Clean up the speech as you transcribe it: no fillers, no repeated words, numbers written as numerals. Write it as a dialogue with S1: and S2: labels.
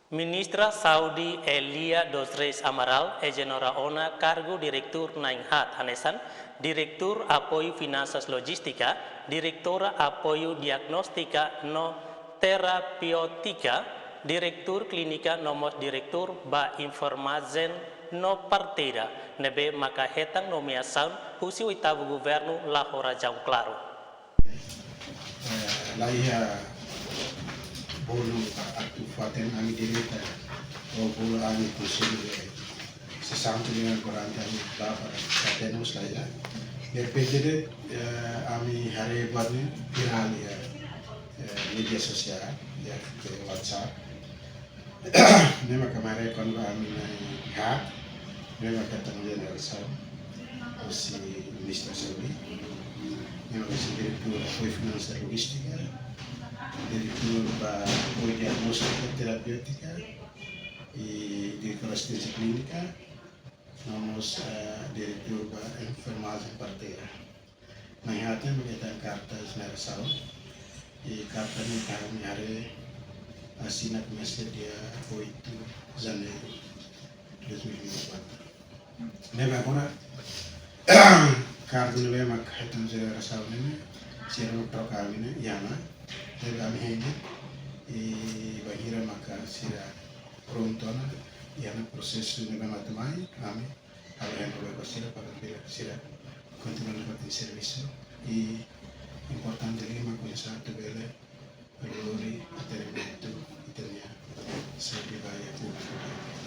S1: Ministra Saudi Elia dos Reis Amaral e genera ona cargo Direktur Nainhat Hanesan, Direktur Apoio Finanças Logística, Direktora Apoio Diagnóstica no Terapêutica, Direktur Clínica nomos Direktur ba Informazen no Partida, nebe maka hetang nomeação husi oitavo governo la Rajão Claro.
S2: Bolo atu faten ami direta o bolo ami kusili sesantu dengan korante ami bapa fatenus lah ya berpede ami hari buatnya viral ya media sosial ya ke WhatsApp memang kemarin kon ami ha memang ketemu dengan Elsa si Minister Saudi memang si Direktur Apoio Finanças Logística, Direktur Apoio Diagnóstica Terapêutica e Direktur Assistência Clínica, somos Direktur Enfermagem Parteira. Na realidade, kita cartas na Rasal e carta ni kami hari assinat mesir dia 8 Janeiro 2024. Memang agora carta ni memang kaitan dengan Rasal ni, sirang trocar ni, yana. Jadi kami ini bahira maka sira prontona yana proses ni matamai kami yang boleh sira para sira continuar com serviço e importante é que satu bela valori atendimento e também sempre vai a público.